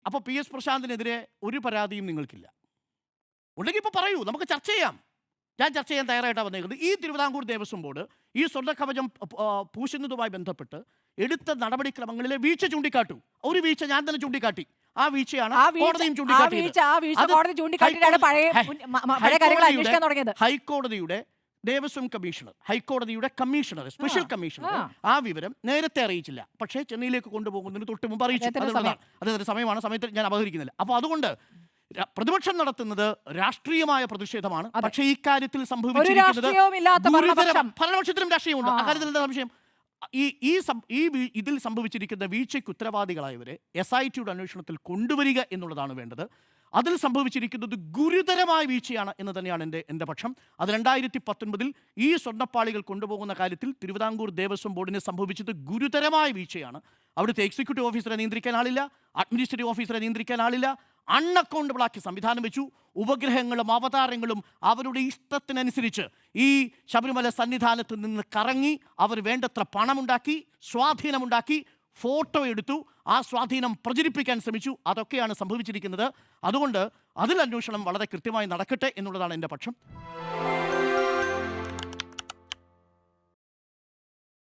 അപ്പോൾ P S പ്രശാന്തിനെതിരെ ഒരു പരാതിയും നിങ്ങൾക്കില്ല. ഉണ്ടെങ്കിൽ ഇപ്പോൾ പറയൂ, നമുക്ക് ചർച്ച ചെയ്യാം. ഞാൻ ചർച്ച ചെയ്യാൻ തയ്യാറായിട്ടാണ് വന്നേക്കുന്നത്. ഈ തിരുവിതാംകൂർ ദേവസ്വം ബോർഡ് ഈ സ്വർണ്ണക്കവചം പൂശുന്നതുമായി ബന്ധപ്പെട്ട് എടുത്ത നടപടിക്രമങ്ങളിലെ വീഴ്ച ചൂണ്ടിക്കാട്ടു. ഒരു വീഴ്ച ഞാൻ തന്നെ ചൂണ്ടിക്കാട്ടി. ആ വീഴ്ചയാണ് കോടതിയും ചൂണ്ടിക്കാട്ടിയത്. ഹൈക്കോടതിയുടെ ദേവസ്വം കമ്മീഷണർ, ഹൈക്കോടതിയുടെ കമ്മീഷണർ, സ്പെഷ്യൽ കമ്മീഷണർ ആ വിവരം നേരത്തെ അറിയിച്ചില്ല. പക്ഷേ ചെന്നൈയിലേക്ക് കൊണ്ടുപോകുന്നതിന് തൊട്ട് മുമ്പ് അറിയിച്ചു. അദ്ദേഹത്തിന്റെ സമയത്ത് ഞാൻ അപഹരിക്കുന്നില്ല. അപ്പോൾ അതുകൊണ്ട് പ്രതിപക്ഷം നടത്തുന്നത് രാഷ്ട്രീയമായ പ്രതിഷേധമാണ്. പക്ഷേ ഈ കാര്യത്തിൽ സംഭവിച്ചിരിക്കുന്നത് ഭരണപക്ഷത്തിലും രാഷ്ട്രീയമുണ്ട്. അക്കാര്യത്തിൽ എന്താ സംശയം? ഇതിൽ സംഭവിച്ചിരിക്കുന്ന വീഴ്ചയ്ക്ക് ഉത്തരവാദികളായവരെ SITയുടെ അന്വേഷണത്തിൽ കൊണ്ടുവരിക എന്നുള്ളതാണ് വേണ്ടത്. അതിൽ സംഭവിച്ചിരിക്കുന്നത് ഗുരുതരമായ വീഴ്ചയാണ് എന്ന് തന്നെയാണ് എൻ്റെ പക്ഷം. അത് 2019 ഈ സ്വർണ്ണപ്പാളികൾ കൊണ്ടുപോകുന്ന കാര്യത്തിൽ തിരുവിതാംകൂർ ദേവസ്വം ബോർഡിന് സംഭവിച്ചത് ഗുരുതരമായ വീഴ്ചയാണ്. അവിടുത്തെ എക്സിക്യൂട്ടീവ് ഓഫീസറെ നിയന്ത്രിക്കാൻ ആളില്ല, അഡ്മിനിസ്ട്രേറ്റീവ് ഓഫീസറെ നിയന്ത്രിക്കാൻ ആളില്ല, അൺഅക്കൗണ്ടബിളാക്കി സംവിധാനം വെച്ചു. ഉപഗ്രഹങ്ങളും അവതാരങ്ങളും അവരുടെ ഇഷ്ടത്തിനനുസരിച്ച് ഈ ശബരിമല സന്നിധാനത്ത് നിന്ന് കറങ്ങി അവർ വേണ്ടത്ര പണമുണ്ടാക്കി, സ്വാധീനമുണ്ടാക്കി, ഫോട്ടോ എടുത്തു, ആ സ്വാധീനം പ്രചരിപ്പിക്കാൻ ശ്രമിച്ചു. അതൊക്കെയാണ് സംഭവിച്ചിരിക്കുന്നത്. അതുകൊണ്ട് അതിൽ അന്വേഷണം വളരെ കൃത്യമായി നടക്കട്ടെ എന്നുള്ളതാണ് എൻ്റെ പക്ഷം.